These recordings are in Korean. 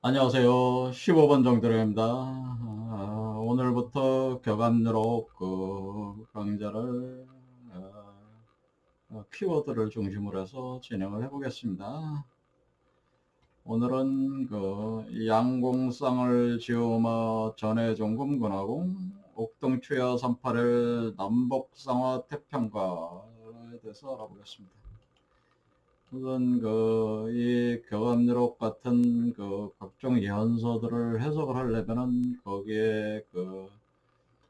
안녕하세요. 15번 정도입니다. 오늘부터 격압유로 강좌를 키워드를 중심으로 해서 진행을 해보겠습니다. 오늘은 양공쌍을 지우마 전해종금근화공 옥동추야 38일 남북상화 태평가에 대해서 알아보겠습니다. 우선 이 교감유록 같은 각종 연서들을 해석을 하려면은 거기에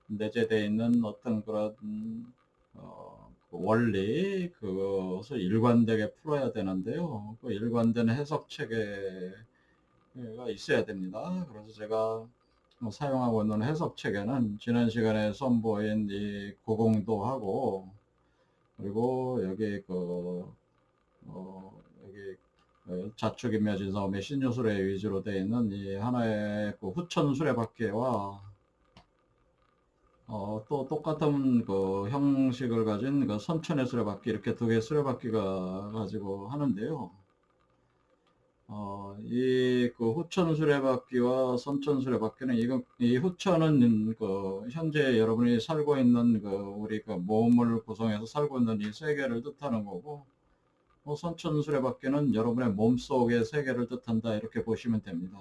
내재되어 있는 어떤 그런 원리 그것을 일관되게 풀어야 되는데요. 그 일관된 해석 체계가 있어야 됩니다. 그래서 제가 사용하고 있는 해석 체계는 지난 시간에 선보인 이 고공도하고 그리고 여기 여기 자축인묘 진사오미 신유술의 위주로 되어 있는 이 하나의 후천 수레바퀴와 또 똑같은 형식을 가진 선천의 수레바퀴 이렇게 두 개의 수레바퀴가 가지고 하는데요. 이 후천 수레바퀴와 선천 수레바퀴는 이 후천은 현재 여러분이 살고 있는 우리 몸을 구성해서 살고 있는 이 세계를 뜻하는 거고, 선천 수레바퀴는 여러분의 몸속의 세계를 뜻한다 이렇게 보시면 됩니다.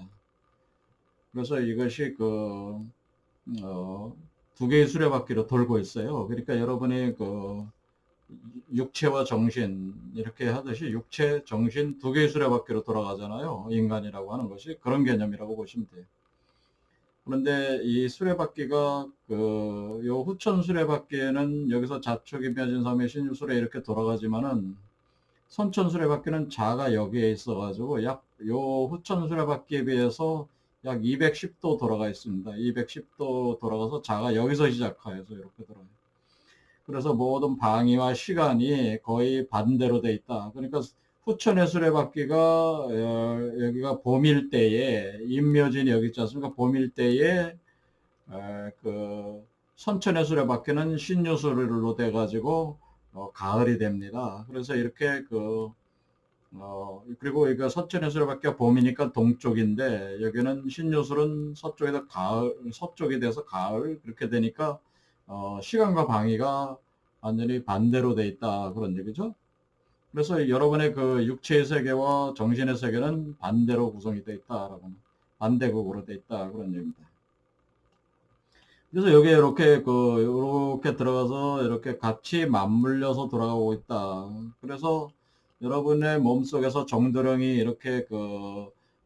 그래서 이것이 두 개의 수레바퀴로 돌고 있어요. 그러니까 여러분이 육체와 정신 이렇게 하듯이 육체, 정신 두 개의 수레바퀴로 돌아가잖아요. 인간이라고 하는 것이 그런 개념이라고 보시면 돼요. 그런데 이 수레바퀴가 요 후천 수레바퀴에는 여기서 자축이 맺은 섬의 신유술에 이렇게 돌아가지만은 선천 수레바퀴는 자가 여기에 있어가지고 요 후천 수레바퀴에 비해서 약 210도 돌아가 있습니다. 210도 돌아가서 자가 여기서 시작해서 이렇게 돌아요. 그래서 모든 방위와 시간이 거의 반대로 돼 있다. 그러니까 후천의 수레바퀴가 여기가 봄일 때에 인묘진이 여기 있지 않습니까? 봄일 때에 선천의 수레바퀴는 신유술로 돼 가지고 가을이 됩니다. 그래서 이렇게 그리고 이거 서천의 수레바퀴가 봄이니까 동쪽인데 여기는 신유술은 서쪽에서 가을, 서쪽이 돼서 가을 그렇게 되니까 시간과 방위가 완전히 반대로 돼 있다 그런 얘기죠. 그래서 여러분의 육체의 세계와 정신의 세계는 반대로 구성이 돼 있다라고 반대극으로 돼 있다 그런 얘기입니다. 그래서 여기에 이렇게 들어가서 이렇게 같이 맞물려서 돌아가고 있다. 그래서 여러분의 몸속에서 정도령이 이렇게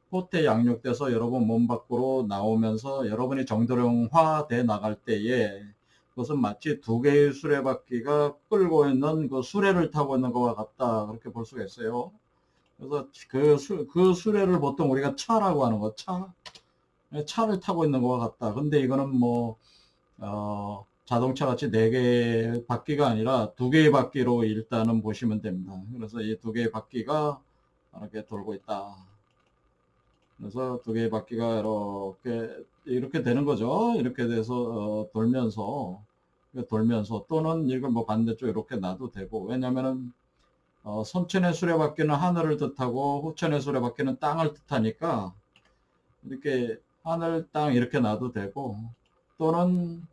호텔 양육돼서 여러분 몸 밖으로 나오면서 여러분이 정도령화 돼 나갈 때에 그것은 마치 두 개의 수레바퀴가 끌고 있는 수레를 타고 있는 것과 같다. 그렇게 볼 수가 있어요. 그래서 그 수레를 보통 우리가 차라고 하는 거, 차를 타고 있는 것과 같다. 근데 이거는 자동차 같이 네 개의 바퀴가 아니라 두 개의 바퀴로 일단은 보시면 됩니다. 그래서 이 두 개의 바퀴가 이렇게 돌고 있다. 그래서 두 개의 바퀴가 이렇게 되는 거죠. 이렇게 돼서 돌면서 또는 이걸 반대쪽 이렇게 놔도 되고 왜냐면은 선천의 수레바퀴는 하늘을 뜻하고 후천의 수레바퀴는 땅을 뜻하니까 이렇게 하늘, 땅 이렇게 놔도 되고 또는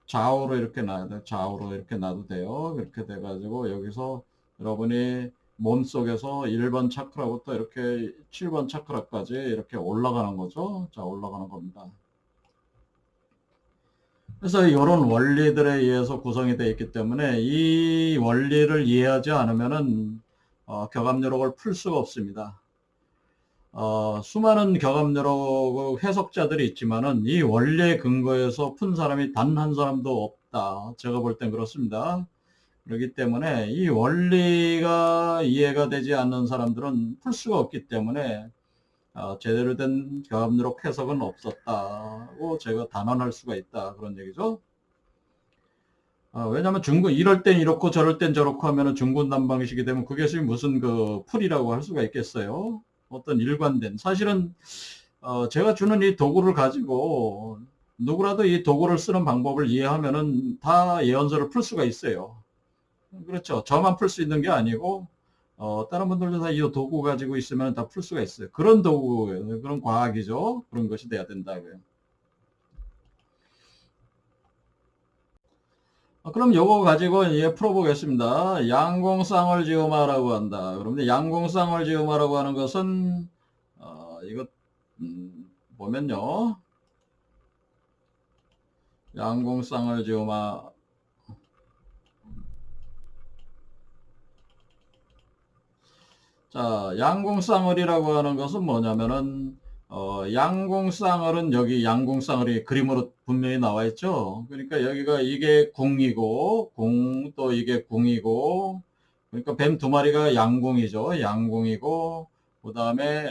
좌우로 이렇게 놔야 돼. 좌우로 이렇게 놔도 돼요. 이렇게 돼가지고 여기서 여러분이 몸속에서 1번 차크라부터 이렇게 7번 차크라까지 이렇게 올라가는 거죠. 자, 올라가는 겁니다. 그래서 이런 원리들에 의해서 구성이 되어 있기 때문에 이 원리를 이해하지 않으면은 격압유록을 풀 수가 없습니다. 수많은 격압유록 해석자들이 있지만은 이 원리에 근거해서 푼 사람이 단 한 사람도 없다. 제가 볼 땐 그렇습니다. 그렇기 때문에 이 원리가 이해가 되지 않는 사람들은 풀 수가 없기 때문에 제대로 된 격압유록 해석은 없었다고 제가 단언할 수가 있다. 그런 얘기죠. 왜냐하면 이럴 땐 이렇고 저럴 땐 저렇고 하면은 중군난방식이 되면 그게 무슨 풀이라고 할 수가 있겠어요. 어떤 일관된 사실은 제가 주는 이 도구를 가지고 누구라도 이 도구를 쓰는 방법을 이해하면은 다 예언서를 풀 수가 있어요. 그렇죠. 저만 풀 수 있는 게 아니고 다른 분들도 다 이 도구 가지고 있으면 다 풀 수가 있어요. 그런 도구, 그런 과학이죠. 그런 것이 돼야 된다고요. 그럼 요거 가지고 이제 풀어보겠습니다. 양공쌍을 지음하라고 한다. 그런데 양공쌍을 지음하라고 하는 것은 이거 보면요. 양공쌍을 지음하 자, 양공쌍을이라고 하는 것은 뭐냐면은 양공쌍을은 여기 양공쌍을이 그림으로 분명히 나와 있죠. 그러니까 여기가 이게 공이고 또 이게 공이고 그러니까 뱀 두 마리가 양공이죠. 양공이고 그 다음에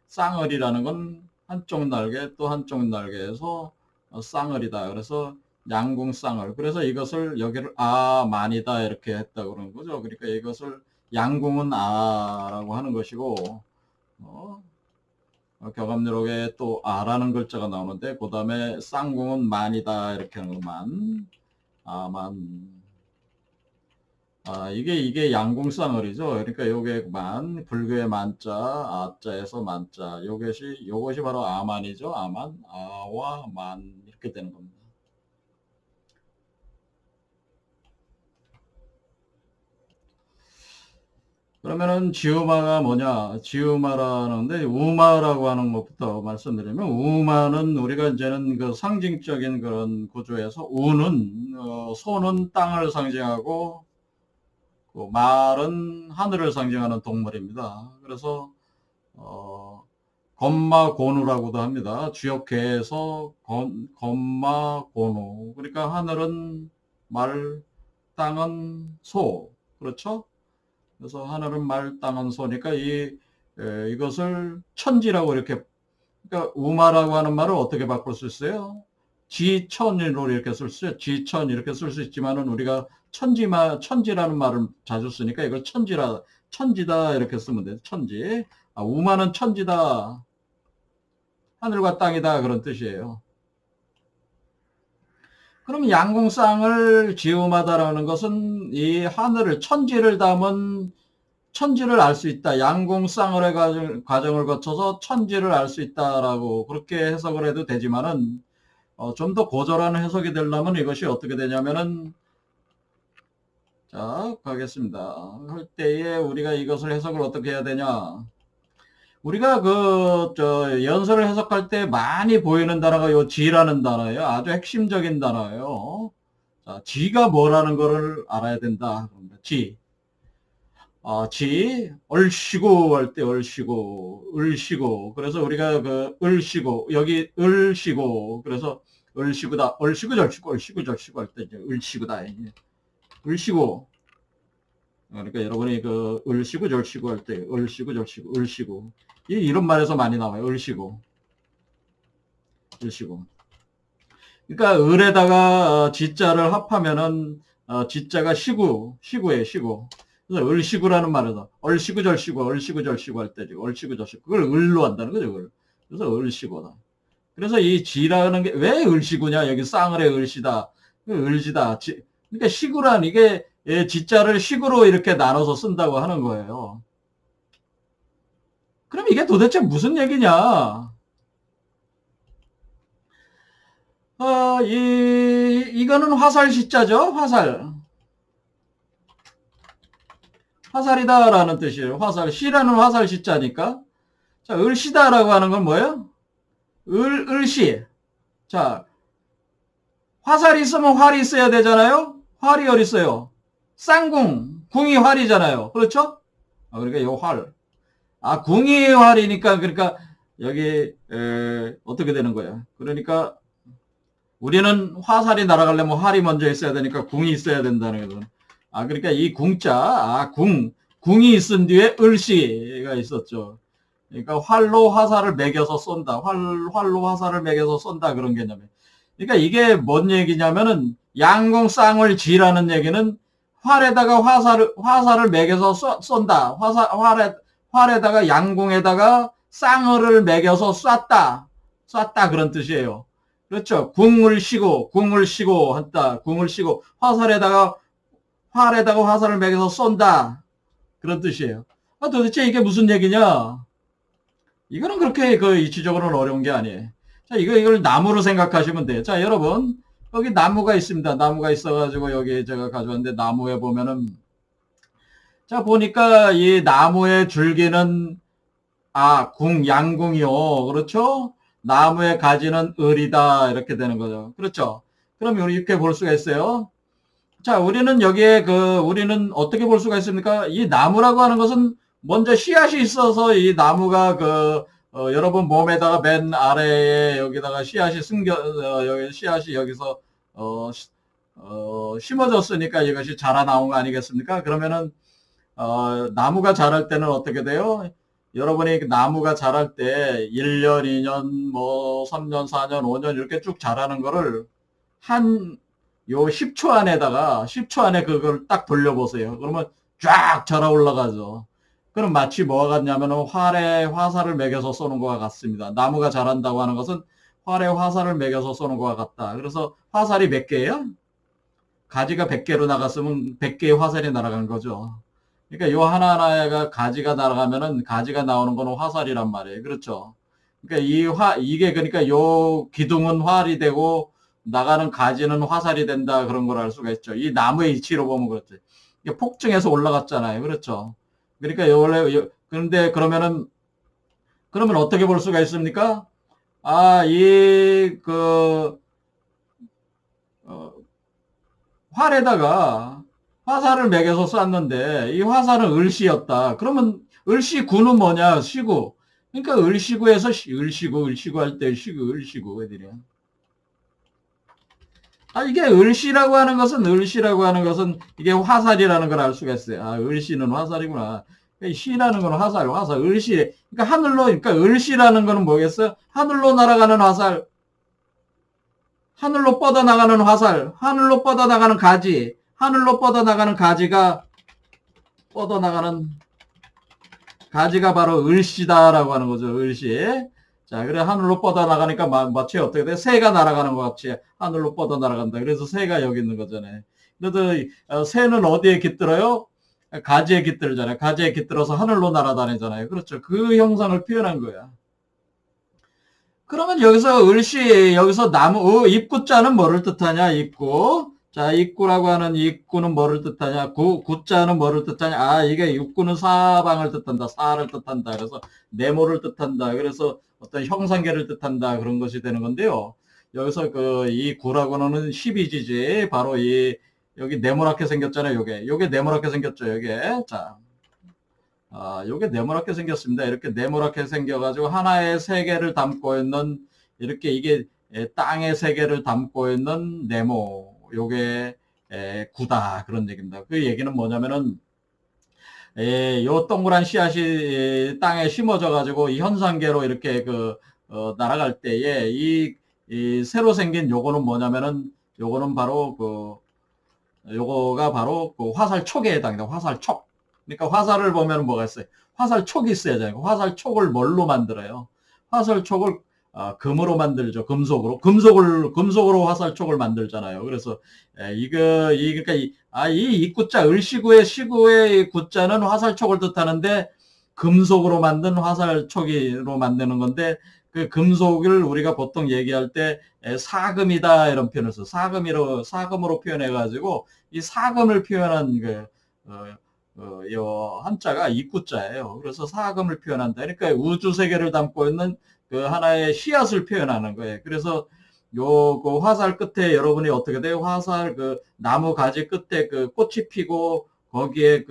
쌍을이라는 건 한쪽 날개 또 한쪽 날개에서 쌍을이다. 그래서 양공쌍을. 그래서 이것을 여기를 아만이다 이렇게 했다 그러는 거죠. 그러니까 이것을 양궁은 아라고 하는 것이고 어, 격압요록에 또 아라는 글자가 나오는데 그 다음에 쌍궁은 만이다 이렇게 하는 것만 아만 이게 양궁쌍을이죠. 그러니까 요게 만 불교의 만자 아자에서 만자 요것이 바로 아만이죠. 아만 아와 만 이렇게 되는 겁니다. 그러면은 지우마가 뭐냐? 지우마라는데 우마라고 하는 것부터 말씀드리면 우마는 우리가 이제는 그 상징적인 그런 구조에서 우는 소는 땅을 상징하고 그 말은 하늘을 상징하는 동물입니다. 그래서 건마고누라고도 합니다. 주역계에서 건마고누. 그러니까 하늘은 말, 땅은 소. 그렇죠? 그래서 하늘은 말, 땅은 소니까 이것을 천지라고 이렇게, 그러니까 우마라고 하는 말을 어떻게 바꿀 수 있어요? 지천으로 이렇게 쓸 수 있어요. 지천 이렇게 쓸 수 있지만은 우리가 천지라는 말을 자주 쓰니까 이걸 천지다 이렇게 쓰면 돼요. 천지. 우마는 천지다. 하늘과 땅이다 그런 뜻이에요. 그럼 양궁쌍을 지음하다라는 것은 이 하늘을 천지를 담은 천지를 알 수 있다. 양궁쌍을의 과정을 거쳐서 천지를 알 수 있다라고 그렇게 해석을 해도 되지만은 좀 더 고절한 해석이 되려면 이것이 어떻게 되냐면은 자 가겠습니다. 할 때에 우리가 이것을 해석을 어떻게 해야 되냐? 우리가 연설을 해석할 때 많이 보이는 단어가 요 지라는 단어예요. 아주 핵심적인 단어예요. 자, 지가 뭐라는 거를 알아야 된다. 지. 얼씨구 할 때 얼씨구, 을씨구. 그래서 우리가 을씨구, 여기 을씨구. 그래서 을씨구다. 얼씨구 절씨구, 얼씨구 절씨구 할 때 이제 을씨구다. 을씨구. 그러니까 여러분이 을씨구 절씨구 할 때 을씨구 절씨구, 을씨구. 이런 말에서 많이 나와요. 을씨구. 을씨구. 그러니까 을에다가 지자를 합하면은 지자가 시구예요. 시구. 그래서 을시구라는 말에서 얼시구 절시구 할 때죠. 얼시구 절시구 그걸 을로 한다는 거죠. 그걸. 그래서 을시구다. 그래서 이 지라는 게 왜 을시구냐? 여기 쌍을의 을시다. 을지다. 그러니까 시구란 이게 지자를 시구로 이렇게 나눠서 쓴다고 하는 거예요. 그럼 이게 도대체 무슨 얘기냐? 이거는 화살 시자죠? 화살. 화살이다라는 뜻이에요. 화살. 시라는 화살 시자니까. 자, 을시다라고 하는 건 뭐예요? 을시. 자, 화살이 있으면 활이 있어야 되잖아요? 활이 어디 있어요? 쌍궁. 궁이 활이잖아요. 그렇죠? 그러니까 요 활. 궁이 활이니까, 그러니까, 여기, 어떻게 되는 거야? 그러니까, 우리는 화살이 날아가려면 활이 먼저 있어야 되니까 궁이 있어야 된다는 거죠. 그러니까 이 궁자, 궁이 있은 뒤에 을시가 있었죠. 그러니까 활로 화살을 매겨서 쏜다. 활로 화살을 매겨서 쏜다. 그런 개념이에요. 그러니까 이게 뭔 얘기냐면은 양궁쌍을 지라는 얘기는 활에다가 화살을 매겨서 쏜다. 활에다가 양궁에다가 쌍을을 매겨서 쐈다. 그런 뜻이에요. 그렇죠. 궁을 쉬고 한다. 궁을 쉬고 활에다가 화살을 매겨서 쏜다. 그런 뜻이에요. 아, 도대체 이게 무슨 얘기냐? 이거는 그렇게 그 이치적으로는 어려운 게 아니에요. 자, 이걸 나무로 생각하시면 돼요. 자, 여러분, 여기 나무가 있습니다. 나무가 있어가지고 여기 제가 가져왔는데 나무에 보면은, 자, 보니까 이 나무의 줄기는 양궁이요. 그렇죠? 나무의 가지는 을이다. 이렇게 되는 거죠. 그렇죠? 그럼 우리 이렇게 볼 수가 있어요. 자, 우리는 여기에 우리는 어떻게 볼 수가 있습니까? 이 나무라고 하는 것은 먼저 씨앗이 있어서 이 나무가 여러분 몸에다가 맨 아래에 여기다가 씨앗이 여기 씨앗이 여기서, 심어졌으니까 이것이 자라나온 거 아니겠습니까? 그러면은, 나무가 자랄 때는 어떻게 돼요? 여러분이 나무가 자랄 때 1년, 2년, 뭐 3년, 4년, 5년 이렇게 쭉 자라는 거를 요 10초 안에 그걸 딱 돌려보세요. 그러면 쫙 자라 올라가죠. 그럼 마치 뭐가 같냐면 활에 화살을 매겨서 쏘는 것과 같습니다. 나무가 자란다고 하는 것은 활에 화살을 매겨서 쏘는 것과 같다. 그래서 화살이 몇 개예요? 가지가 100개로 나갔으면 100개의 화살이 날아간 거죠. 그러니까 요 하나하나가 가지가 날아가면은 가지가 나오는 거는 화살이란 말이에요. 그렇죠. 그러니까 이게 그러니까 요 기둥은 활이 되고 나가는 가지는 화살이 된다. 그런 걸 알 수가 있죠. 이 나무의 이치로 보면 그렇죠. 이게 폭증해서 올라갔잖아요. 그렇죠. 그러니까 그런데 그러면 어떻게 볼 수가 있습니까? 활에다가 화살을 매겨서 쐈는데 이 화살은 을시였다. 그러면 을시구는 뭐냐? 시구. 그러니까 을시구에서 을시구 할 때 을시구 애들이야. 이게 을시라고 하는 것은 이게 화살이라는 걸 알 수가 있어요. 을시는 화살이구나. 시라는 건 화살, 을시. 그러니까 그러니까 을시라는 거는 뭐겠어요? 하늘로 날아가는 화살, 하늘로 뻗어나가는 화살, 하늘로 뻗어나가는 가지, 하늘로 뻗어나가는 가지가 바로 을시다라고 하는 거죠. 을시. 자, 그래 하늘로 뻗어나가니까 마치 어떻게 돼? 새가 날아가는 것 같이 하늘로 뻗어나간다. 그래서 새가 여기 있는 거잖아요. 그래도 새는 어디에 깃들어요? 가지에 깃들잖아요. 가지에 깃들어서 하늘로 날아다니잖아요. 그렇죠. 그 형상을 표현한 거야. 그러면 여기서 나무, 입구자는 뭐를 뜻하냐? 입구. 자, 입구라고 하는 입구는 뭐를 뜻하냐? 구자는 뭐를 뜻하냐? 이게 입구는 사방을 뜻한다. 사를 뜻한다. 그래서 네모를 뜻한다. 그래서 어떤 형상계를 뜻한다. 그런 것이 되는 건데요. 여기서 이 구라고는 12지지. 바로 여기 네모랗게 생겼잖아요. 요게 네모랗게 생겼죠. 자. 요게 네모랗게 생겼습니다. 이렇게 네모랗게 생겨가지고 하나의 세계를 담고 있는, 이렇게 이게 땅의 세계를 담고 있는 네모, 요게 구다. 그런 얘기입니다. 그 얘기는 뭐냐면은, 요 동그란 씨앗이 땅에 심어져가지고 이 현상계로 이렇게 날아갈 때에 이 새로 생긴 요거는 뭐냐면은, 요거는 바로 요거가 바로 화살촉에 해당합니다. 화살촉. 그러니까 화살을 보면 뭐가 있어요? 화살촉이 있어야 되는 거. 화살촉을 뭘로 만들어요? 화살촉을 금으로 만들죠. 금속으로 화살촉을 만들잖아요. 그래서 그러니까 이 입구자 시구의 구자는 화살촉을 뜻하는데 금속으로 만든 화살촉으로 만드는 건데 그 금속을 우리가 보통 얘기할 때 사금이다 이런 표현을 써. 사금으로 표현해 가지고 이 사금을 표현한 요 한자가 입구자예요. 그래서 사금을 표현한다. 그러니까 우주 세계를 담고 있는 그 하나의 씨앗을 표현하는 거예요. 그래서 그 화살 끝에 여러분이 어떻게 돼요? 화살 나무 가지 끝에 꽃이 피고 거기에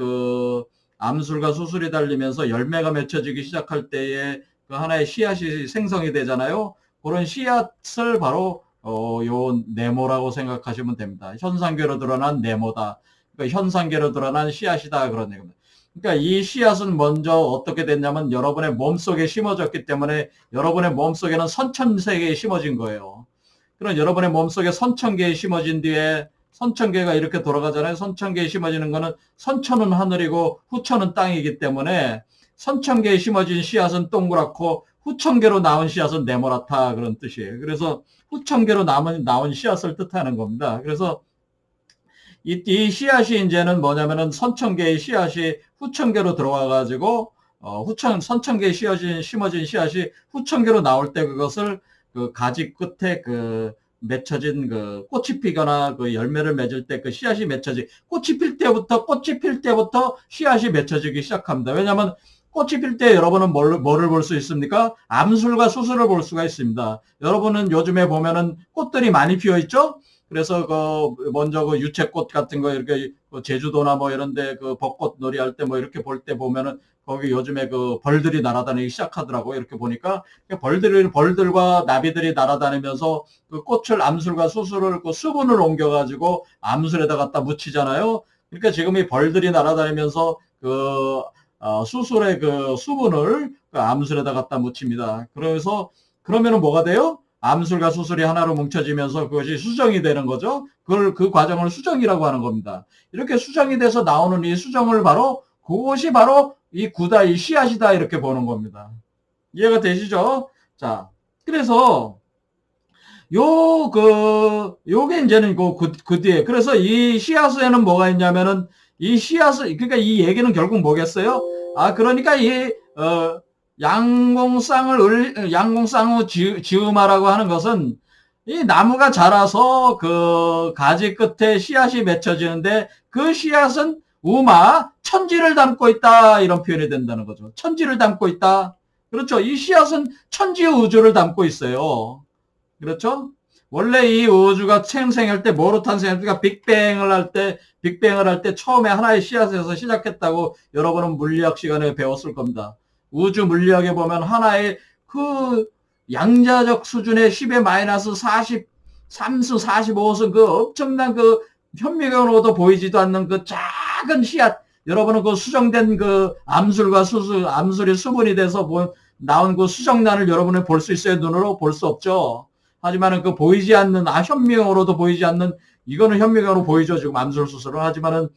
암술과 수술이 달리면서 열매가 맺혀지기 시작할 때에 하나의 씨앗이 생성이 되잖아요. 그런 씨앗을 바로 요 네모라고 생각하시면 됩니다. 현상계로 드러난 네모다. 그러니까 현상계로 드러난 씨앗이다. 그런 얘기입니다. 그러니까 이 씨앗은 먼저 어떻게 됐냐면 여러분의 몸속에 심어졌기 때문에 여러분의 몸속에는 선천세계에 심어진 거예요. 그럼 여러분의 몸속에 선천계에 심어진 뒤에 선천계가 이렇게 돌아가잖아요. 선천계에 심어지는 거는 선천은 하늘이고 후천은 땅이기 때문에 선천계에 심어진 씨앗은 동그랗고 후천계로 나온 씨앗은 네모랗다. 그런 뜻이에요. 그래서 후천계로 나온 씨앗을 뜻하는 겁니다. 그래서 이 씨앗이 이제는 뭐냐면은 선천계의 씨앗이 후천계로 들어와 가지고 선천계에 심어진 씨앗이 후천계로 나올 때 그것을 그 가지 끝에 그 맺혀진 그 꽃이 피거나 그 열매를 맺을 때 그 씨앗이 맺혀지 꽃이 필 때부터 씨앗이 맺혀지기 시작합니다. 왜냐하면 꽃이 필 때 여러분은 뭐를 볼 수 있습니까? 암술과 수술을 볼 수가 있습니다. 여러분은 요즘에 보면은 꽃들이 많이 피어 있죠? 그래서 그 먼저 그 유채꽃 같은 거 이렇게 제주도나 뭐 이런데 그 벚꽃 놀이할 때 뭐 이렇게 볼 때 보면은 거기 요즘에 그 벌들이 날아다니기 시작하더라고요. 이렇게 보니까 벌들과 나비들이 날아다니면서 그 꽃을 암술과 수술을 그 수분을 옮겨가지고 암술에다 갖다 묻히잖아요. 그러니까 지금 이 벌들이 날아다니면서 그 수술의 그 수분을 그 암술에다 갖다 묻힙니다. 그래서 그러면은 뭐가 돼요? 암술과 수술이 하나로 뭉쳐지면서 그것이 수정이 되는 거죠. 그 과정을 수정이라고 하는 겁니다. 이렇게 수정이 돼서 나오는 이 수정을 그것이 바로 이 씨앗이다 이렇게 보는 겁니다. 이해가 되시죠? 자, 그래서 요게 이제는 그 뒤에. 그래서 이 씨앗에는 뭐가 있냐면은 그러니까 이 얘기는 결국 뭐겠어요? 그러니까 양공쌍을 지음하라고 하는 것은 이 나무가 자라서 그 가지 끝에 씨앗이 맺혀지는데 그 씨앗은 천지를 담고 있다 이런 표현이 된다는 거죠. 천지를 담고 있다. 그렇죠. 이 씨앗은 천지 우주를 담고 있어요. 그렇죠? 원래 이 우주가 생성할 때 뭐로 탄생했습니까? 빅뱅을 할 때 처음에 하나의 씨앗에서 시작했다고 여러분은 물리학 시간에 배웠을 겁니다. 우주 물리학에 보면 하나의 그 양자적 수준의 10의 마이너스 40, 3수 45수 그 엄청난 그 현미경으로도 보이지도 않는 그 작은 씨앗, 여러분은 그 수정된 그 암술이 수분이 돼서 나온 그 수정란을 여러분이 볼 수 있어요? 눈으로 볼 수 없죠. 하지만은 그 보이지 않는, 현미경으로도 보이지 않는, 이거는 현미경으로 보이죠. 지금 암술 수술은. 하지만은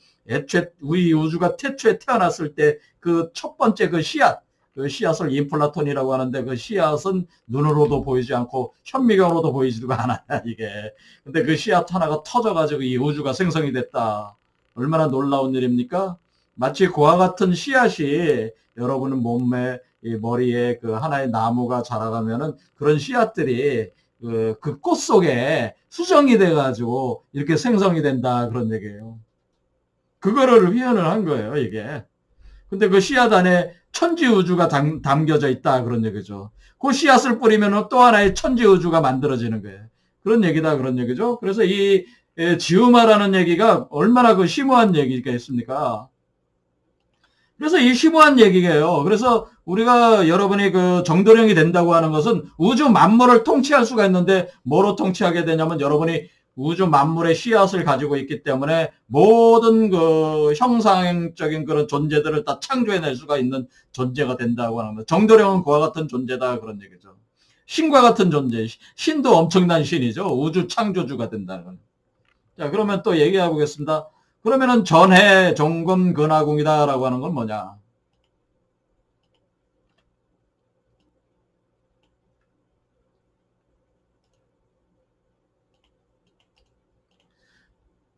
우리 우주가 태초에 태어났을 때 그 첫 번째 그 씨앗을 인플라톤이라고 하는데 그 씨앗은 눈으로도 보이지 않고 현미경으로도 보이지도 않아요, 이게. 근데 그 씨앗 하나가 터져가지고 이 우주가 생성이 됐다. 얼마나 놀라운 일입니까? 마치 그와 같은 씨앗이 여러분은 몸에, 머리에 그 하나의 나무가 자라가면은 그런 씨앗들이 그 꽃 속에 수정이 돼가지고 이렇게 생성이 된다 그런 얘기예요. 그거를 표현을 한 거예요, 이게. 근데 그 씨앗 안에 천지 우주가 담겨져 있다 그런 얘기죠. 그 씨앗을 뿌리면 또 하나의 천지 우주가 만들어지는 거예요. 그런 얘기다 그런 얘기죠. 그래서 이 지우마라는 얘기가 얼마나 그 심오한 얘기가 있습니까? 그래서 이 심오한 얘기예요. 그래서 우리가 여러분이 그 정도령이 된다고 하는 것은 우주 만물을 통치할 수가 있는데 뭐로 통치하게 되냐면 여러분이 우주 만물의 씨앗을 가지고 있기 때문에 모든 그 형상적인 그런 존재들을 다 창조해낼 수가 있는 존재가 된다고 하는 거예요. 정도령은 그와 같은 존재다 그런 얘기죠. 신과 같은 존재, 신도 엄청난 신이죠. 우주 창조주가 된다는 거예요. 자, 그러면 또 얘기해 보겠습니다. 그러면은 전해 종금 근화궁이다라고 하는 건 뭐냐?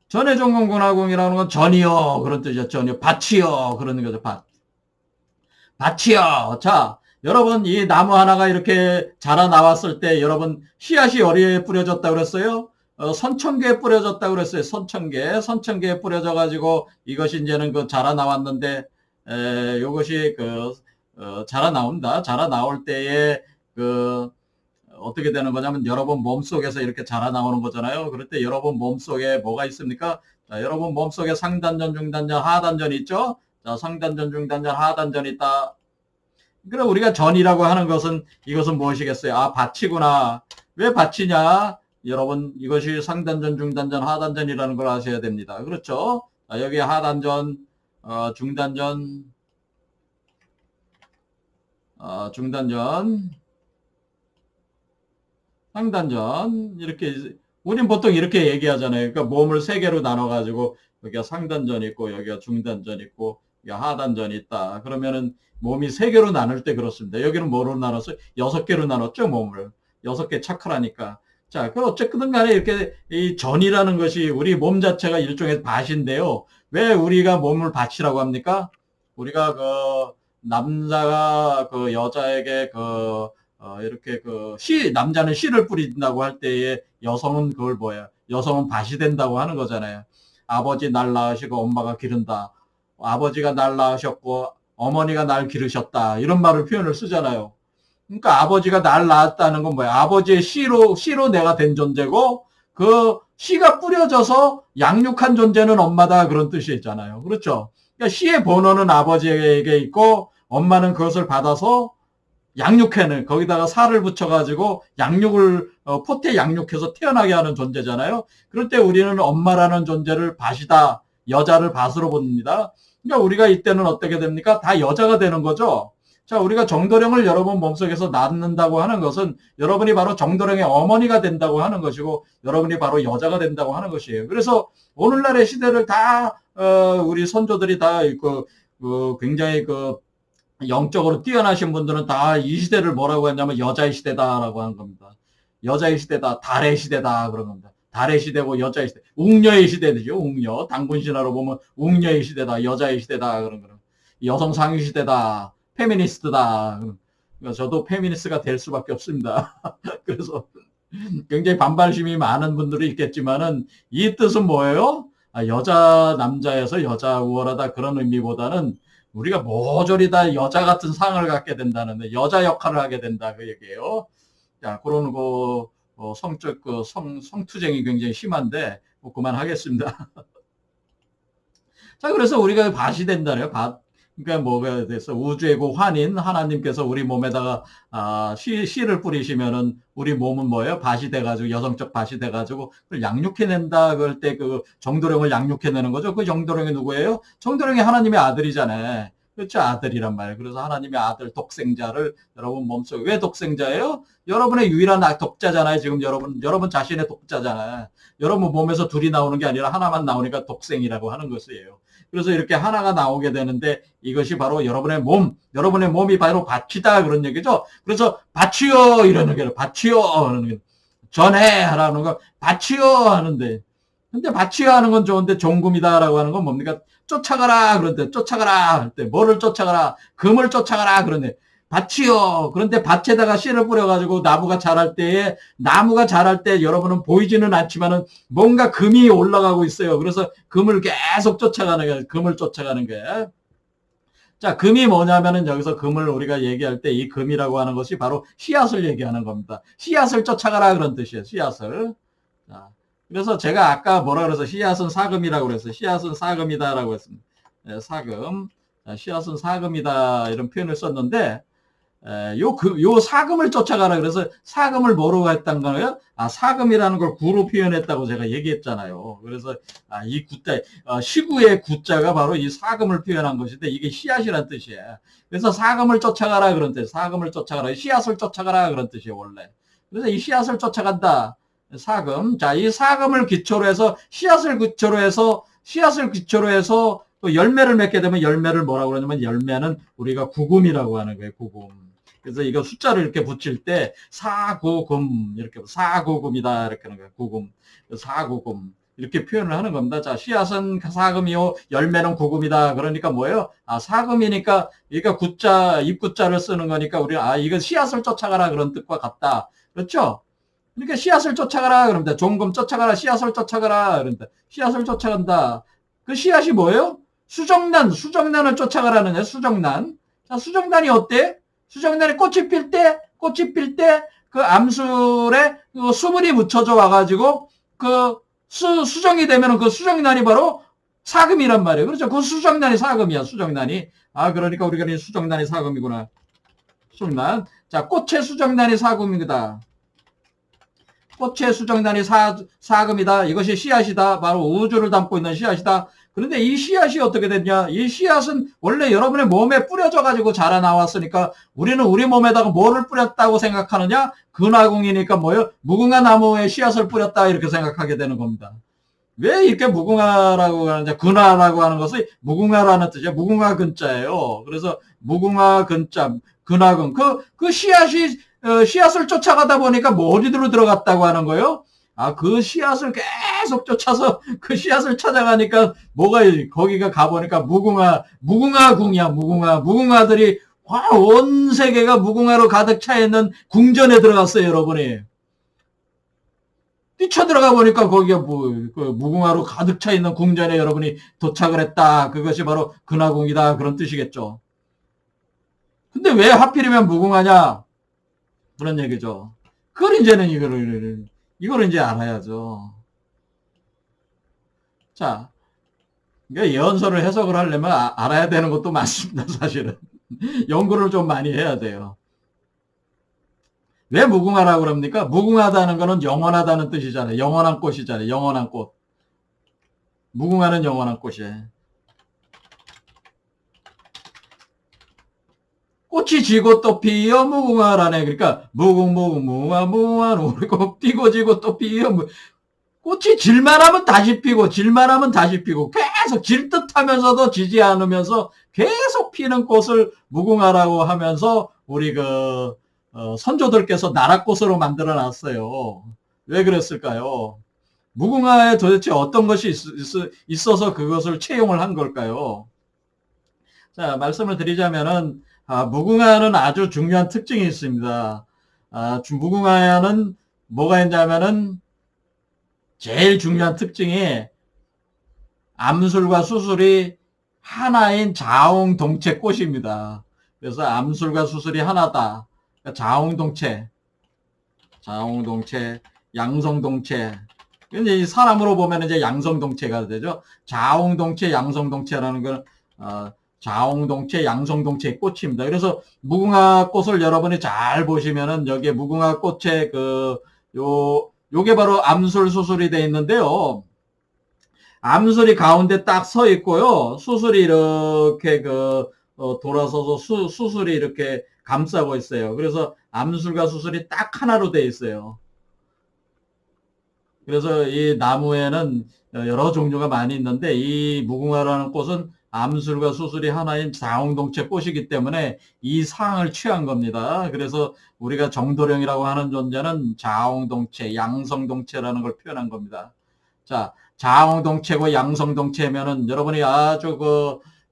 전해 종금 근화궁이라는 건 전이요 그런 뜻이죠. 전이요 밭이요 그런 거죠. 밭이요. 자, 여러분 이 나무 하나가 이렇게 자라 나왔을 때 여러분 씨앗이 어디에 뿌려졌다 그랬어요? 선천계에 뿌려졌다 그랬어요. 선천계에 뿌려져 가지고 이것이 이제는 그 자라 나왔는데 이것이 자라 나온다. 자라 나올 때에 어떻게 되는 거냐면 여러분 몸속에서 이렇게 자라 나오는 거잖아요. 그럴 때 여러분 몸속에 뭐가 있습니까? 자, 여러분 몸속에 상단전, 중단전, 하단전 있죠? 자, 상단전, 중단전, 하단전 있다. 그럼 우리가 전이라고 하는 것은 이것은 무엇이겠어요? 밭이구나. 왜 밭이냐? 여러분 이것이 상단전, 중단전, 하단전이라는 걸 아셔야 됩니다. 그렇죠? 자, 여기 하단전, 중단전, 중단전, 상단전 이렇게 우린 보통 이렇게 얘기하잖아요. 그러니까 몸을 세 개로 나눠 가지고 여기가 상단전 있고 여기가 중단전 있고 여기가 하단전 있다. 그러면은 몸이 세 개로 나눌 때 그렇습니다. 여기는 뭐로 나눴어요? 6개로 나눴죠, 몸을. 6개 차크라니까. 자, 그 어쨌든 간에 이렇게 이 전이라는 것이 우리 몸 자체가 일종의 밭인데요. 왜 우리가 몸을 밭이라고 합니까? 우리가 그 남자가 그 여자에게 이렇게 남자는 씨를 뿌린다고 할 때에 여성은 그걸 뭐야? 여성은 밭이 된다고 하는 거잖아요. 아버지 날 낳으시고 엄마가 기른다. 아버지가 날 낳으셨고 어머니가 날 기르셨다. 이런 말을 표현을 쓰잖아요. 그러니까 아버지가 날 낳았다는 건 뭐야? 아버지의 씨로 내가 된 존재고 그 씨가 뿌려져서 양육한 존재는 엄마다 그런 뜻이 있잖아요. 그렇죠? 그러니까 씨의 본원은 아버지에게 있고 엄마는 그것을 받아서 양육해는 거기다가 살을 붙여가지고 양육을 포태 양육해서 태어나게 하는 존재잖아요. 그럴 때 우리는 엄마라는 존재를 밭이다. 여자를 밭으로 봅니다. 그러니까 우리가 이때는 어떻게 됩니까? 다 여자가 되는 거죠. 자, 우리가 정도령을 여러분 몸속에서 낳는다고 하는 것은 여러분이 바로 정도령의 어머니가 된다고 하는 것이고 여러분이 바로 여자가 된다고 하는 것이에요. 그래서 오늘날의 시대를 다 우리 선조들이 다 굉장히 영적으로 뛰어나신 분들은 다 이 시대를 뭐라고 했냐면 여자의 시대다라고 하는 겁니다. 여자의 시대다, 달의 시대다 그런 겁니다. 달의 시대고 여자의 시대, 웅녀의 시대죠. 웅녀. 당군 신화로 보면 웅녀의 시대다, 여자의 시대다 그런 거는 여성 상위 시대다, 페미니스트다. 그러니까 저도 페미니스트가 될 수밖에 없습니다. 그래서 굉장히 반발심이 많은 분들이 있겠지만은 이 뜻은 뭐예요? 여자 남자에서 여자 우월하다 그런 의미보다는 우리가 모조리 다 여자 같은 상을 갖게 된다는데 여자 역할을 하게 된다 그 얘기예요. 자, 그런 성적 성투쟁이 굉장히 심한데 뭐 그만하겠습니다. 자, 그래서 우리가 밭이 된다네요. 밭. 그러니까 뭐가 돼서 우주의 그 환인 하나님께서 우리 몸에다가 씨를 뿌리시면은 우리 몸은 뭐예요? 밭이 돼가지고 여성적 밭이 돼가지고 그걸 양육해낸다 그럴 때 그 정도령을 양육해내는 거죠. 그 정도령이 누구예요? 정도령이 하나님의 아들이잖아요. 그렇죠, 아들이란 말이에요. 그래서 하나님의 아들 독생자를 여러분 몸속에 왜 독생자예요? 여러분의 유일한 독자잖아요. 지금 여러분 자신의 독자잖아요. 여러분 몸에서 둘이 나오는 게 아니라 하나만 나오니까 독생이라고 하는 것이에요. 그래서 이렇게 하나가 나오게 되는데 이것이 바로 여러분의 몸이 바로 밭이다 그런 얘기죠. 그래서 밭이요 이런 얘기를 밭이요 하는 전해 하라는 거 밭이요 하는데 근데 밭이요 하는 건 좋은데 종금이다라고 하는 건 뭡니까? 쫓아가라 그런데 쫓아가라 할 때 뭐를 쫓아가라 금을 쫓아가라 그런데 밭이요. 그런데 밭에다가 씨를 뿌려가지고 나무가 자랄 때 여러분은 보이지는 않지만은 뭔가 금이 올라가고 있어요. 그래서 금을 계속 쫓아가는 거예요. 금을 쫓아가는 거예요. 자, 금이 뭐냐면은 여기서 금을 우리가 얘기할 때 이 금이라고 하는 것이 바로 씨앗을 얘기하는 겁니다. 씨앗을 쫓아가라 그런 뜻이에요. 씨앗을. 자, 그래서 제가 아까 뭐라 그래서 씨앗은 사금이라고 그랬어요. 씨앗은 사금이다라고 했습니다. 네, 사금. 자, 씨앗은 사금이다 이런 표현을 썼는데 요 사금을 쫓아가라 그래서 사금을 뭐로 했단 거예요? 사금이라는 걸 구로 표현했다고 제가 얘기했잖아요. 그래서 이 구자 시구의 구자가 바로 이 사금을 표현한 것인데 이게 씨앗이란 뜻이에요. 그래서 사금을 쫓아가라 그런 뜻, 사금을 쫓아가라, 씨앗을 쫓아가라 그런 뜻이에요 원래. 그래서 이 씨앗을 쫓아간다. 사금. 자, 이 사금을 기초로 해서 씨앗을 기초로 해서 또 열매를 맺게 되면 열매를 뭐라고 그러냐면 열매는 우리가 구금이라고 하는 거예요. 구금. 그래서 이거 숫자를 이렇게 붙일 때 사구금 이렇게 사구금이다 이렇게 하는 거예요. 구금. 사구금. 이렇게 표현을 하는 겁니다. 자, 씨앗은 사금이요, 열매는 구금이다. 그러니까 뭐예요? 사금이니까, 그러니까 입구자를 쓰는 거니까 우리 이거 씨앗을 쫓아가라 그런 뜻과 같다. 그렇죠? 그러니까 씨앗을 쫓아가라 그럽니다. 종금 쫓아가라, 씨앗을 쫓아가라 그럽니다. 씨앗을 쫓아간다. 그 씨앗이 뭐예요? 수정란을 쫓아가라는 거예요. 수정란. 자, 수정란이 어때? 수정란이 꽃이 필 때 그 암술에 그 수분이 묻혀져 와가지고 그 수정이 되면은 그 수정란이 바로 사금이란 말이에요. 그렇죠? 그 수정란이 사금이야, 수정란이. 그러니까 우리가 수정란이 사금이구나. 수정란. 자, 꽃의 수정란이 사금이다. 꽃의 수정란이 사금이다. 이것이 씨앗이다. 바로 우주를 담고 있는 씨앗이다. 그런데 이 씨앗이 어떻게 됐냐? 이 씨앗은 원래 여러분의 몸에 뿌려져 가지고 자라 나왔으니까 우리는 우리 몸에다가 뭐를 뿌렸다고 생각하느냐? 근화궁이니까 뭐예요? 무궁화 나무에 씨앗을 뿌렸다 이렇게 생각하게 되는 겁니다. 왜 이렇게 무궁화라고 하는지, 근화라고 하는 것이 무궁화라는 뜻이에요. 무궁화 근자예요. 그래서 무궁화 근자, 근화근. 그 씨앗이 씨앗을 쫓아가다 보니까 뭐 어디로 들어갔다고 하는 거예요? 아, 그 씨앗을 계속 쫓아서 그 씨앗을 찾아가니까 뭐가 거기가 가보니까 무궁화궁이야. 무궁화들이 온 세계가 무궁화로 가득 차 있는 궁전에 들어갔어요, 여러분이. 뛰쳐 들어가 보니까 거기가 그 무궁화로 가득 차 있는 궁전에 여러분이 도착을 했다. 그것이 바로 근화궁이다. 그런 뜻이겠죠. 근데 왜 하필이면 무궁화냐? 그런 얘기죠. 그걸 이제는 이걸 이제 알아야죠. 자, 그러니까 예언서를 해석을 하려면 알아야 되는 것도 많습니다, 사실은. 연구를 좀 많이 해야 돼요. 왜 무궁화라고 그럽니까? 무궁하다는 거는 영원하다는 뜻이잖아요. 영원한 꽃이잖아요. 영원한 꽃. 무궁화는 영원한 꽃이에요. 꽃이 지고 또 피어 무궁화라네. 그러니까 무궁화 우리 꽃 피고 지고 또 피어. 꽃이 질만 하면 다시 피고 질만 하면 다시 피고 계속 질 듯하면서도 지지 않으면서 계속 피는 꽃을 무궁화라고 하면서 우리 선조들께서 나라꽃으로 만들어 놨어요. 왜 그랬을까요? 무궁화에 도대체 어떤 것이 있어서 그것을 채용을 한 걸까요? 자, 말씀을 드리자면은 무궁화는 아주 중요한 특징이 있습니다. 무궁화에는 뭐가 있냐면은 제일 중요한 특징이 암술과 수술이 하나인 자웅동체 꽃입니다. 그래서 암술과 수술이 하나다. 자웅동체, 양성동체. 이제 사람으로 보면 이제 양성동체가 되죠. 자웅동체, 양성동체라는 건 자웅동체, 양성동체의 꽃입니다. 그래서 무궁화 꽃을 여러분이 잘 보시면은 여기에 무궁화 꽃의 요게 바로 암술 수술이 되어 있는데요. 암술이 가운데 딱 서 있고요. 수술이 이렇게 돌아서서 수술이 이렇게 감싸고 있어요. 그래서 암술과 수술이 딱 하나로 되어 있어요. 그래서 이 나무에는 여러 종류가 많이 있는데 이 무궁화라는 꽃은 암술과 수술이 하나인 자웅동체 꽃이기 때문에 이 상을 취한 겁니다. 그래서 우리가 정도령이라고 하는 존재는 자웅동체, 양성동체라는 걸 표현한 겁니다. 자, 자웅동체고 양성동체면은 여러분이 아주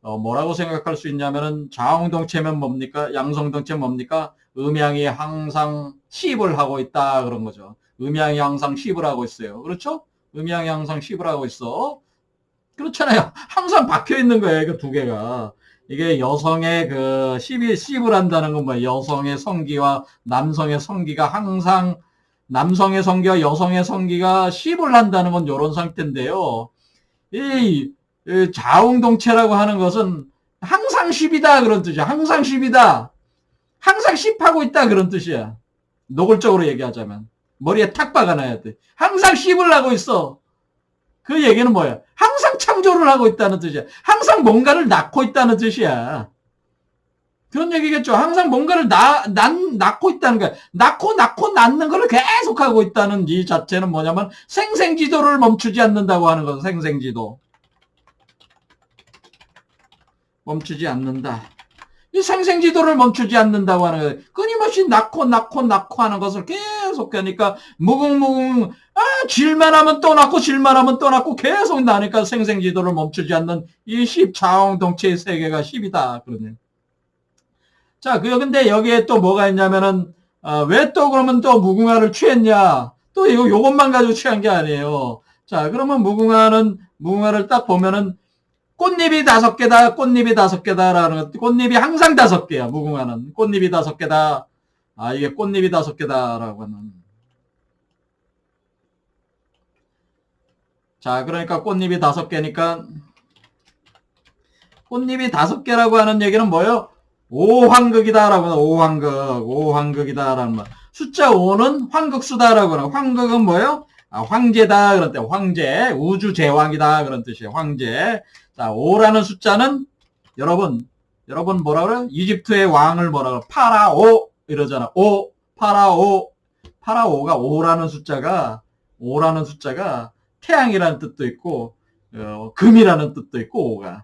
뭐라고 생각할 수 있냐면은 자웅동체면 뭡니까? 양성동체면 뭡니까? 음양이 항상 시입을 하고 있다 그런 거죠. 음양이 항상 시입을 하고 있어요. 그렇죠? 음양이 항상 시입을 하고 있어. 그렇잖아요. 항상 박혀 있는 거예요. 그 두 개가. 이게 여성의 시입을 한다는 건 뭐예요? 여성의 성기와 남성의 성기가 항상 남성의 성기와 여성의 성기가 시입을 한다는 건 이런 상태인데요. 이 자웅동체라고 하는 것은 항상 시입이다 그런 뜻이야. 항상 시입이다. 항상 시입하고 있다 그런 뜻이야. 노골적으로 얘기하자면. 머리에 탁 박아놔야 돼. 항상 시입을 하고 있어. 그 얘기는 뭐야? 항상 창조를 하고 있다는 뜻이야. 항상 뭔가를 낳고 있다는 뜻이야. 그런 얘기겠죠. 항상 뭔가를 낳고 있다는 거야. 낳고 낳는 걸 계속 하고 있다는 이 자체는 뭐냐면 생생지도를 멈추지 않는다고 하는 거죠. 생생지도. 멈추지 않는다. 이 생생지도를 멈추지 않는다고 하는 거예요. 끊임없이 낳고 하는 것을 계속 하니까 무궁무궁 질만 하면 또 낳고 질만 하면 또 낳고 계속 나니까 생생지도를 멈추지 않는 이 자웅동체의 세계가 10이다. 그러네. 자, 근데 여기에 또 뭐가 있냐면은 왜 또 그러면 또 무궁화를 취했냐? 또 요것만 가지고 취한 게 아니에요. 자, 그러면 무궁화를 딱 보면은 꽃잎이 5개다, 꽃잎이 5개다라는 것. 꽃잎이 항상 5개야, 무궁화는. 꽃잎이 5개다. 이게 꽃잎이 5개다라고 하는. 자, 그러니까 꽃잎이 5개니까 꽃잎이 5개라고 하는 얘기는 뭐예요? 오황극이다라고 하는 오황극이다라는 말. 숫자 5는 황극수다라고 하는. 황극은 뭐예요? 황제다 그런 뜻. 황제, 우주 제왕이다 그런 뜻이에요. 황제. 자, 5라는 숫자는 여러분 뭐라 그래요? 이집트의 왕을 뭐라 그래요? 파라오 이러잖아. 파라오가 5라는 숫자가 태양이라는 뜻도 있고 금이라는 뜻도 있고 5가.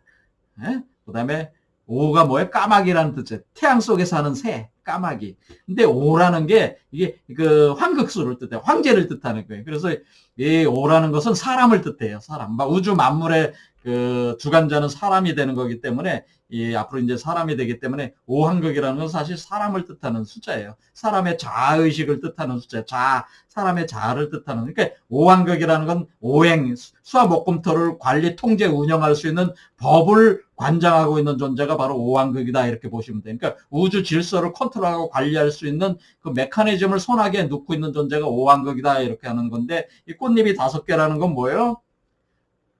예? 그다음에 오가 뭐예요? 까마귀라는 뜻이에요. 태양 속에 사는 새, 까마귀. 근데 오라는 게 이게 그 황극수를 뜻해요. 황제를 뜻하는 거예요. 그래서 이 오라는 것은 사람을 뜻해요. 사람. 막 우주 만물의 그 주관자는 사람이 되는 거기 때문에 이 앞으로 이제 사람이 되기 때문에 오황극이라는 건 사실 사람을 뜻하는 숫자예요. 사람의 자아의식을 뜻하는 숫자예요. 사람의 자아를 뜻하는. 그러니까 오황극이라는 건 오행, 수화목금토를 관리, 통제, 운영할 수 있는 법을 관장하고 있는 존재가 바로 오황극이다 이렇게 보시면 돼요. 그러니까 우주 질서를 컨트롤하고 관리할 수 있는 그 메커니즘을 손아귀에 놓고 있는 존재가 오황극이다 이렇게 하는 건데 이 꽃잎이 5개라는 건 뭐예요?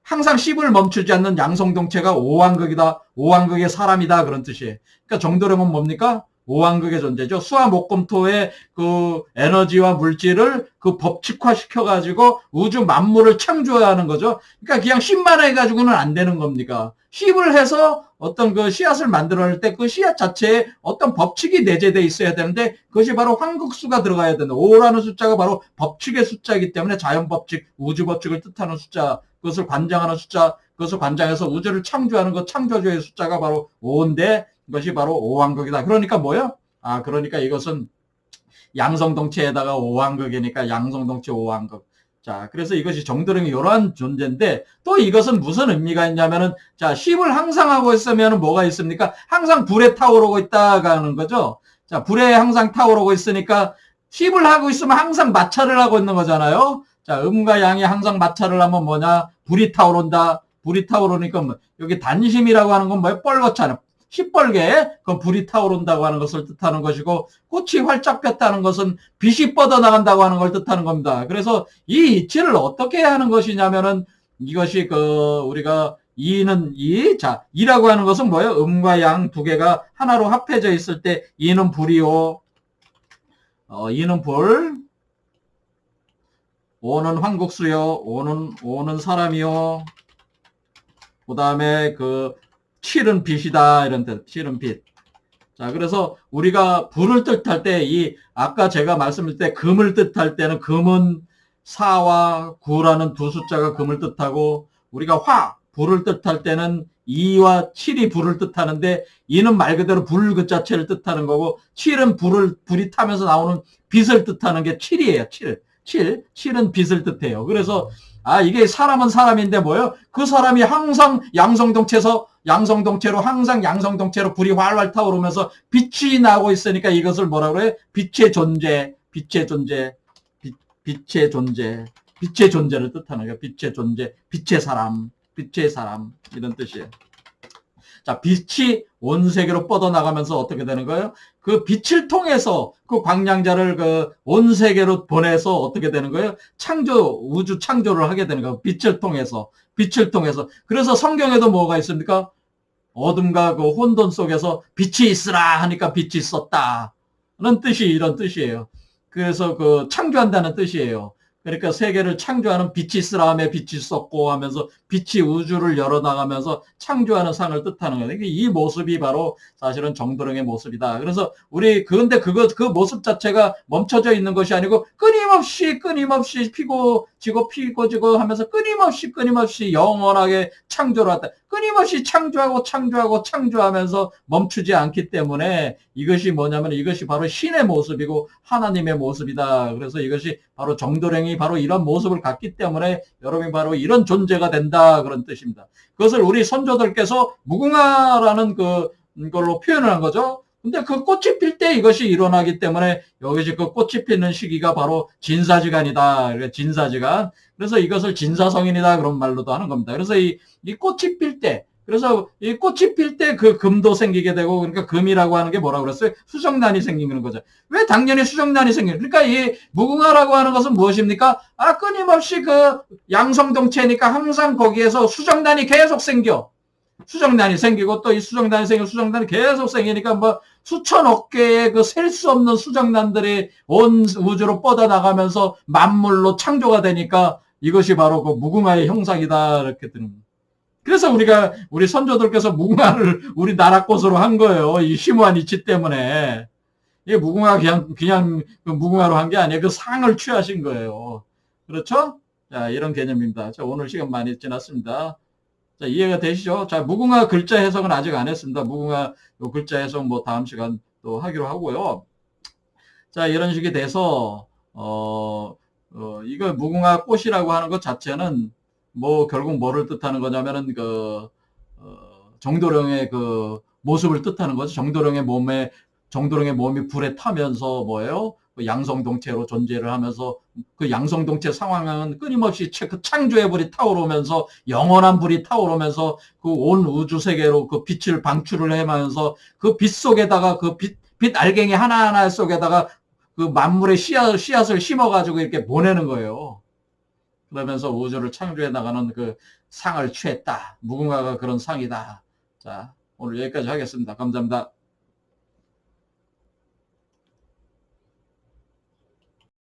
항상 씹을 멈추지 않는 양성동체가 오황극이다. 오황극의 사람이다. 그런 뜻이에요. 그러니까 정도령은 뭡니까? 오황극의 존재죠. 수화목금토의 그 에너지와 물질을 그 법칙화 시켜가지고 우주 만물을 창조하는 거죠. 그러니까 그냥 씹만 해가지고는 안 되는 겁니까? 씹을 해서 어떤 그 씨앗을 만들어낼 때 그 씨앗 자체에 어떤 법칙이 내재되어 있어야 되는데 그것이 바로 황극수가 들어가야 된다. 5라는 숫자가 바로 법칙의 숫자이기 때문에 자연법칙, 우주법칙을 뜻하는 숫자, 그것을 관장하는 숫자, 그것을 관장해서 우주를 창조하는 것, 창조주의 숫자가 바로 5인데 그것이 바로 오황극이다. 그러니까 뭐요? 그러니까 이것은 양성동체에다가 오황극이니까 양성동체 오황극. 자, 그래서 이것이 정도령이 이러한 존재인데 또 이것은 무슨 의미가 있냐면은 자, 씹을 항상 하고 있으면 뭐가 있습니까? 항상 불에 타오르고 있다가 하는 거죠. 자, 불에 항상 타오르고 있으니까 씹을 하고 있으면 항상 마찰을 하고 있는 거잖아요. 자, 음과 양이 항상 마찰을 하면 뭐냐? 불이 타오른다. 불이 타오르니까 뭐 여기 단심이라고 하는 건 뭐예요? 뻘겋잖아요. 시뻘게 그 불이 타오른다고 하는 것을 뜻하는 것이고 꽃이 활짝 폈다는 것은 빛이 뻗어나간다고 하는 걸 뜻하는 겁니다. 그래서 이 이치를 어떻게 하는 것이냐면은 이것이 그 우리가 이는 이, 자, 이라고 하는 것은 뭐예요? 음과 양 2개가 하나로 합해져 있을 때 이는 불이요. 이는 불, 오는 황국수요. 오는 사람이요. 그 다음에 그 7은 빛이다 이런 뜻. 7은 빛. 자, 그래서 우리가 불을 뜻할 때 이 아까 제가 말씀드릴 때 금을 뜻할 때는 금은 4와 9라는 두 숫자가 금을 뜻하고 우리가 불을 뜻할 때는 2와 7이 불을 뜻하는데 2는 말 그대로 불 그 자체를 뜻하는 거고 7은 불이 타면서 나오는 빛을 뜻하는 게 7이에요. 7은 빛을 뜻해요. 그래서 이게 사람은 사람인데 뭐예요? 그 사람이 항상 양성동체로 항상 양성동체로 불이 활활 타오르면서 빛이 나고 있으니까 이것을 뭐라고 해요? 빛의 존재, 빛의 존재를 뜻하는 거예요. 빛의 존재, 빛의 사람 이런 뜻이에요. 자, 빛이 온 세계로 뻗어나가면서 어떻게 되는 거예요? 그 빛을 통해서 그 광량자를 그 온 세계로 보내서 어떻게 되는 거예요? 우주 창조를 하게 되는 거예요. 빛을 통해서. 그래서 성경에도 뭐가 있습니까? 어둠과 그 혼돈 속에서 빛이 있으라 하니까 빛이 있었다. 는 뜻이 이런 뜻이에요. 그래서 그 창조한다는 뜻이에요. 그러니까 세계를 창조하는 빛이 있으라 하며 빛이 있었고 하면서 빛이 우주를 열어나가면서 창조하는 상을 뜻하는 거예요. 이 모습이 바로 사실은 정도령의 모습이다. 그래서 근데 그 모습 자체가 멈춰져 있는 것이 아니고 끊임없이 피고 지고 하면서 끊임없이 영원하게 창조를 한다. 끊임없이 창조하면서 멈추지 않기 때문에 이것이 뭐냐면 이것이 바로 신의 모습이고 하나님의 모습이다. 그래서 이것이 바로 정도령이 바로 이런 모습을 갖기 때문에 여러분이 바로 이런 존재가 된다. 그런 뜻입니다. 그것을 우리 선조들께서 무궁화라는 그걸로 표현을 한 거죠. 근데 그 꽃이 필 때 이것이 일어나기 때문에 여기서 그 꽃이 피는 시기가 바로 진사지간이다. 진사지간. 그래서 이것을 진사성인이다. 그런 말로도 하는 겁니다. 그래서 이 꽃이 필 때, 그래서 이 꽃이 필 때 그 금도 생기게 되고, 그러니까 금이라고 하는 게 뭐라고 그랬어요? 수정란이 생기는 거죠. 왜 당연히 수정란이 생기는? 그러니까 이 무궁화라고 하는 것은 무엇입니까? 끊임없이 그 양성동체니까 항상 거기에서 수정란이 계속 생겨. 수정란이 생기고 또 이 수정란이 계속 생기니까 뭐 수천억 개의 그 셀 수 없는 수정란들이 온 우주로 뻗어나가면서 만물로 창조가 되니까 이것이 바로 그 무궁화의 형상이다 이렇게 드는 거예요. 그래서 우리 선조들께서 무궁화를 우리 나라 꽃으로 한 거예요. 이 심오한 이치 때문에. 이게 무궁화 그냥 그 무궁화로 한 게 아니에요. 그 상을 취하신 거예요. 그렇죠? 자, 이런 개념입니다. 자, 오늘 시간 많이 지났습니다. 자, 이해가 되시죠? 자, 무궁화 글자 해석은 아직 안 했습니다. 무궁화 요 글자 해석 뭐 다음 시간 또 하기로 하고요. 자, 이런 식이 돼서, 이거 무궁화 꽃이라고 하는 것 자체는 뭐 결국 뭐를 뜻하는 거냐면은 정도령의 그 모습을 뜻하는 거죠. 정도령의 몸이 불에 타면서 뭐예요? 그 양성동체로 존재를 하면서 그 양성동체 상황은 끊임없이 그 창조의 불이 타오르면서 영원한 불이 타오르면서 그 온 우주 세계로 그 빛을 방출을 해면서 그 빛 속에다가 빛 알갱이 하나하나 속에다가 그 만물의 씨앗을 심어가지고 이렇게 보내는 거예요. 그러면서 우주를 창조해 나가는 그 상을 취했다. 무궁화가 그런 상이다. 자, 오늘 여기까지 하겠습니다. 감사합니다.